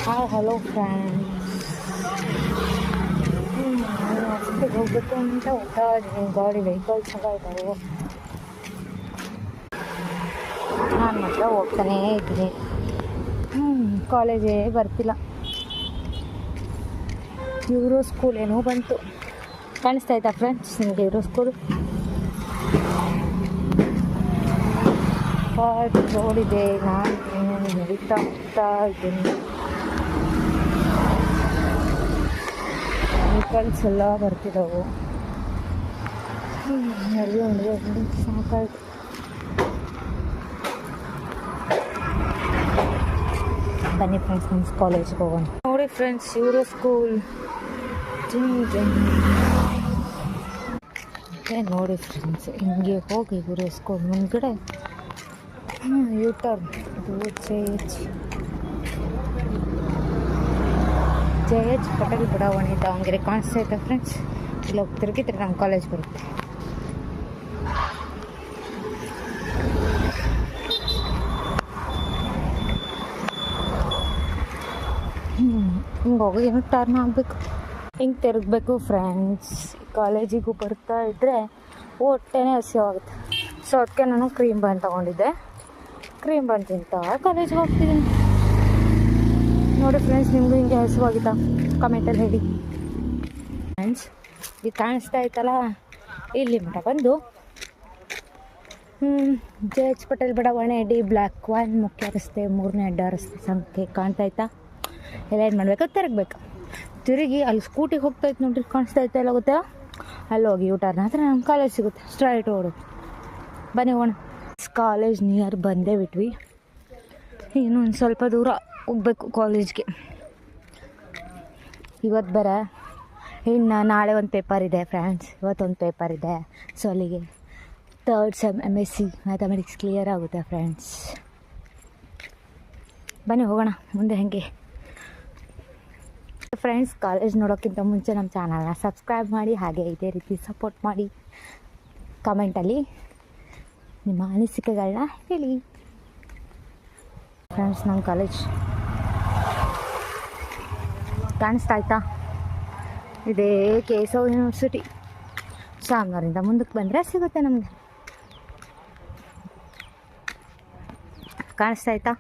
Hi hello friends. ಹಾಸ್ಪಿಟ್ಲಿಗೆ ಹೋಗ್ಬೇಕು ಅಂತ ಹೋಗ್ತಾ ಇದ್ದೀನಿ. ಗಾಡಿ ವೆಹಿಕಲ್ಸ್ ಎಲ್ಲ ಇದ್ದಾವೆ. ನಾನು ಮಾತ್ರ ಹೋಗ್ತಾನೇ ಇದ್ದೀನಿ. ಕಾಲೇಜೇ ಬರ್ತಿಲ್ಲ. ಯೂರೋ ಸ್ಕೂಲ್ ಏನೋ ಬಂತು. ಕಾಣಿಸ್ತಾ ಇತ್ತಾ ಫ್ರೆಂಡ್ಸ್ ನಿಮಗೆ ಯೂರೋ ಸ್ಕೂಲ್? ನೋಡಿದೆ. ನಾನು ನಡೀತಾ ಹೋಗ್ತಾ ಇದ್ದೀನಿ. ವೆಹಿಕಲ್ಸ್ ಎಲ್ಲ ಬರ್ತಿದ್ದವು. ನಡೆದು ಸಾಕಾಯ್ತು. ಬನ್ನಿ ಫ್ರೆಂಡ್ಸ್ ನಮ್ಮ ಕಾಲೇಜ್ಗೆ ಹೋಗೋಣ. ನೋಡಿ ಫ್ರೆಂಡ್ಸ್ ಯೂರೋ ಸ್ಕೂಲ್. ನೋಡಿ ಫ್ರೆಂಡ್ಸ್ ಹಿಂಗೆ ಹೋಗಿ ಯೂರೋ ಸ್ಕೂಲ್ ಮುಂದ್ಗಡೆ ಯೂಟರ್ನ್. ಇದು ಜೆ.ಎಚ್. ಪಟೇಲ್ ಬಡಾವಣೆ ದಾವಣಗೆರೆ ಕಾಣಿಸ್ತಾ ಇತ್ತು ಫ್ರೆಂಡ್ಸ್. ಇಲ್ಲಿ ಹೋಗಿ ತಿರುಗಿದ್ರೆ ನಮ್ಮ ಕಾಲೇಜ್ ಬರುತ್ತೆ. ಹಿಂಗೆ ಹೋಗಿ ಏನೋ ಟರ್ನ್ ಆಗಬೇಕು, ಹಿಂಗೆ ತಿರುಗಬೇಕು ಫ್ರೆಂಡ್ಸ್. ಕಾಲೇಜಿಗೂ ಬರ್ತಾ ಇದ್ದರೆ ಹೊಟ್ಟೆನೇ ಹಸಿವಾಗುತ್ತೆ. ಸೊ ಅದಕ್ಕೆ ನಾನು ಕ್ರೀಮ್ ಬನ್ ತೊಗೊಂಡಿದ್ದೆ. ಕ್ರೀಮ್ ಬನ್ ತಿಂತ ಕಾಲೇಜ್ಗೆ ಹೋಗ್ತಿದ್ದೀನಿ. ನೋಡಿ ಫ್ರೆಂಡ್ಸ್ ನಿಮಗೂ ಹಿಂಗೆ ಹಸಿವಾಗಿತ್ತಾ ಕಮೆಂಟಲ್ಲಿ ಹೇಳಿ ಫ್ರೆಂಡ್ಸ್. ಈಗ ಕಾಣಿಸ್ತಾ ಇತ್ತಲ್ಲ, ಇಲ್ಲಿ ಮಠ ಬಂದು ಜೆ.ಎಚ್. ಪಟೇಲ್ ಬಡಾವಣೆ D-Block 1 ಮುಖ್ಯ ರಸ್ತೆ 3ನೇ ಅಡ್ಡ ರಸ್ತೆ ಸಂಖ್ಯೆ ಕಾಣ್ತಾ ಇತ್ತಾ? ಎಲ್ಲ ಏನು ಮಾಡಬೇಕು, ತಿರುಗಬೇಕು. ತಿರುಗಿ ಅಲ್ಲಿ ಸ್ಕೂಟಿಗೆ ಹೋಗ್ತಾ ಇತ್ತು ನೋಡ್ರಿ, ಕಾಣಿಸ್ತಾ ಇತ್ತು ಎಲ್ಲ ಗೊತ್ತಾ? ಅಲ್ಲಿ ಹೋಗಿ ಯೂಟರ್ನ್ ಹತ್ರ ನಮ್ಮ ಕಾಲೇಜ್ ಸಿಗುತ್ತೆ. ಸ್ಟ್ರೈಟ್ ಓಡೋದು. ಬನ್ನಿ ಹೋಗೋಣ. ಕಾಲೇಜ್ ನಿಯರ್ ಬಂದೇ ಬಿಟ್ವಿ. ಇನ್ನೂ ಒಂದು ಸ್ವಲ್ಪ ದೂರ ಹೋಗ್ಬೇಕು ಕಾಲೇಜ್ಗೆ. ಇವತ್ತು ಬೇರೆ ಇನ್ನು ನಾಳೆ ಒಂದು ಪೇಪರ್ ಇದೆ ಫ್ರೆಂಡ್ಸ್. ಇವತ್ತೊಂದು ಪೇಪರ್ ಇದೆ. ಸೊ ಅಲ್ಲಿಗೆ 3rd sem MSc mathematics clear ಆಗುತ್ತೆ ಫ್ರೆಂಡ್ಸ್. ಬನ್ನಿ ಹೋಗೋಣ ಮುಂದೆ. ಹೇಗೆ ಫ್ರೆಂಡ್ಸ್, ಕಾಲೇಜ್ ನೋಡೋಕ್ಕಿಂತ ಮುಂಚೆ ನಮ್ಮ ಚಾನಲ್ನ ಸಬ್ಸ್ಕ್ರೈಬ್ ಮಾಡಿ, ಹಾಗೆ ಇದೇ ರೀತಿ ಸಪೋರ್ಟ್ ಮಾಡಿ. ಕಮೆಂಟಲ್ಲಿ ನಿಮ್ಮ ಅನಿಸಿಕೆಗಳನ್ನ ಹೇಳಿ ಫ್ರೆಂಡ್ಸ್. ನಮ್ಮ ಕಾಲೇಜ್ ಕಾಣಿಸ್ತಾ ಆಯ್ತಾ? ಇದೇ KSO ಯೂನಿವರ್ಸಿಟಿ. ಸಾಮ್ನೂರಿಂದ ಮುಂದಕ್ಕೆ ಬಂದರೆ ಸಿಗುತ್ತೆ ನಮಗೆ. ಕಾಣಿಸ್ತಾ ಆಯ್ತಾ?